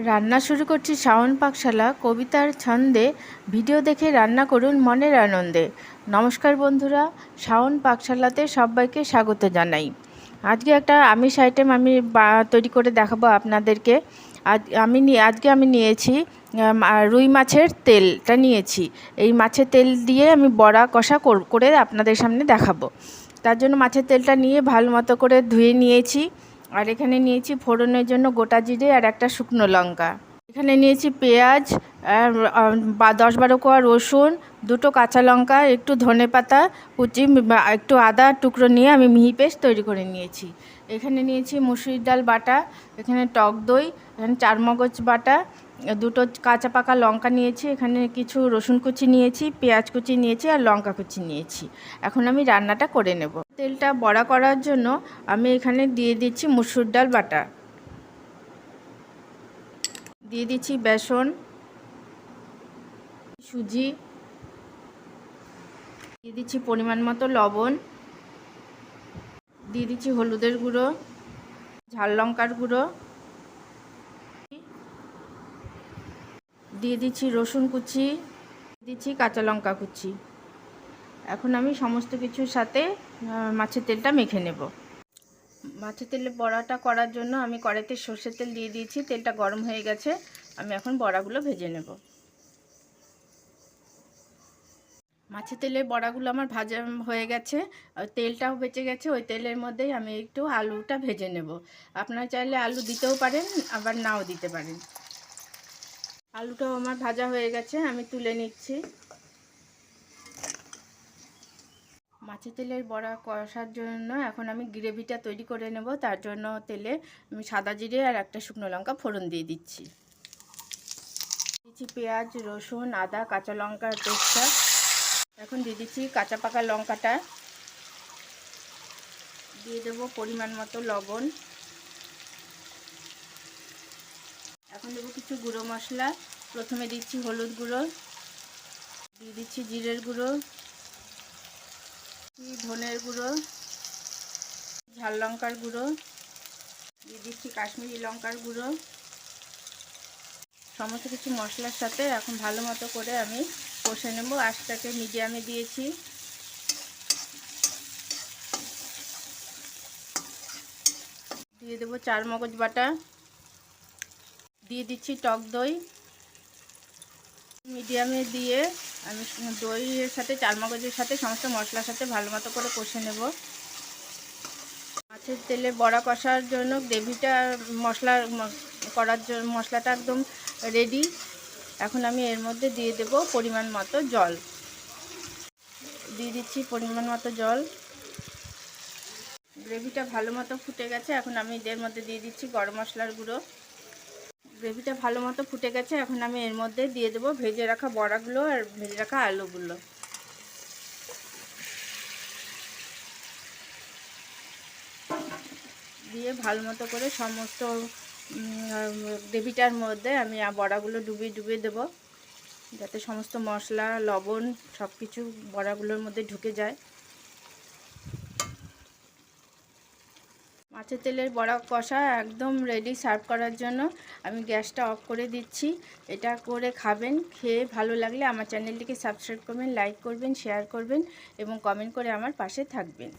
রান্না শুরু করছি শাওন পাকশালা কবিতার ছন্দে। ভিডিও দেখে রান্না করুন মনের আনন্দে। নমস্কার বন্ধুরা, শাওন পাকশালাতে সবাইকে স্বাগত জানাই। আজকে একটা আমিষ আইটেম আমি তৈরি করে দেখাবো আপনাদেরকে। আজকে আমি নিয়েছি রুই মাছের তেলটা নিয়েছি। এই মাছের তেল দিয়ে আমি বড়া কষা করে আপনাদের সামনে দেখাবো। তার জন্য মাছের তেলটা নিয়ে ভালো মতো করে ধুয়ে নিয়েছি। আর এখানে নিয়েছি ফোড়নের জন্য গোটা জিরে আর একটা শুকনো লঙ্কা। এখানে নিয়েছি পেঁয়াজ, 10-12 কোয়া রসুন, 2টো কাঁচা লঙ্কা, একটু ধনেপাতা কুচি, একটু আদা টুকরো নিয়ে আমি মিহি পেস্ট তৈরি করে নিয়েছি। এখানে নিয়েছি মুসুরির ডাল বাটা, এখানে টক দই, এখানে চারমগজ বাটা, 2টো কাঁচা পাকা লঙ্কা নিয়েছি, এখানে কিছু রসুন কুচি নিয়েছি, পেঁয়াজ কুচি নিয়েছি আর লঙ্কা কুচি নিয়েছি। এখন আমি রান্নাটা করে নেব। তেলটা বড়া করার জন্য আমি এখানে দিয়ে দিচ্ছি মুসুর ডাল বাটা, দিয়ে দিচ্ছি বেসন, সুজি, দিয়ে দিচ্ছি পরিমাণ মতো লবণ, দিয়ে দিচ্ছি হলুদের গুঁড়ো, ঝাল লঙ্কার গুঁড়ো, দিয়ে দিচ্ছি রসুন কুচি, দিচ্ছি কাঁচা লঙ্কা কুচি। এখন আমি সমস্ত কিছুর সাথে মাছের তেলটা মেখে নেব। মাছের তেলে বড়াটা করার জন্য আমি কড়াইতে সর্ষের তেল দিয়ে দিয়েছি। তেলটা গরম হয়ে গেছে, আমি এখন বড়াগুলো ভেজে নেব। মাছের তেলের বড়াগুলো আমার ভাজা হয়ে গেছে, তেলটাও বেঁচে গেছে। ওই তেলের মধ্যেই আমি একটু আলুটা ভেজে নেব। আপনারা চাইলে আলু দিতেও পারেন, আবার নাও দিতে পারেন। আলুটাও আমার ভাজা হয়ে গেছে, আমি তুলে নিচ্ছি। মাছের তেলের বড়া কষার জন্য এখন আমি গ্রেভিটা তৈরি করে নেব। তার জন্য তেলে আমি সাদা জিরে আর একটা শুকনো লঙ্কা ফোড়ন দিয়ে দিচ্ছি। দিচ্ছি পেঁয়াজ, রসুন, আদা, কাঁচা লঙ্কার পেস্টটা। এখন দিয়ে দিচ্ছি কাঁচা পাকা লঙ্কাটা, দিয়ে দেবো পরিমাণ মতো লবণ। এখন দেবো কিছু গুঁড়ো মশলা। প্রথমে দিচ্ছি হলুদ গুঁড়ো, দিয়ে দিচ্ছি জিরের গুঁড়ো, ধনের গুঁড়ো, ঝাল লঙ্কার গুঁড়ো, দিয়ে দিচ্ছি কাশ্মীরি লঙ্কার গুঁড়ো। সমস্ত কিছু মশলার সাথে এখন ভালো মতো করে আমি কষে নেব। আঁচটাকে মিডিয়ামে দিয়েছি। দিয়ে দেবো চারমগজ বাটা, দিয়ে দিচ্ছি টক দই। মিডিয়ামে দিয়ে আমি দইয়ের সাথে চারমগজের সাথে সমস্ত মশলার সাথে ভালো মতো করে কষে নেব। মাছের তেলে বড়া কষার জন্য গ্রেভিটা করার জন্য মশলাটা একদম রেডি। এখন আমি এর মধ্যে দিয়ে দেব পরিমাণ মতো জল, দিয়ে দিচ্ছি পরিমাণ মতো জল। গ্রেভিটা ভালো মতো ফুটে গেছে, এখন আমি এর মধ্যে দিয়ে দিচ্ছি গরম মশলার গুঁড়ো। গ্রেভিটা ভালো মতো ফুটে গেছে, এখন আমি এর মধ্যে দিয়ে দেবো ভেজে রাখা বড়াগুলো আর ভেজে রাখা আলুগুলো। দিয়ে ভালো মতো করে সমস্ত গ্রেভিটার মধ্যে আমি বড়াগুলো ডুবিয়ে দেবো, যাতে সমস্ত মশলা লবণ সব কিছু বড়াগুলোর মধ্যে ঢুকে যায়। মাছের তেলের বড়া কষা একদম রেডি সার্ভ করার জন্য। আমি গ্যাসটা অফ করে দিচ্ছি। এটা করে খাবেন, খেয়ে ভালো লাগলে আমার চ্যানেলটিকে সাবস্ক্রাইব করবেন, লাইক করবেন, শেয়ার করবেন এবং কমেন্ট করে আমার পাশে থাকবেন।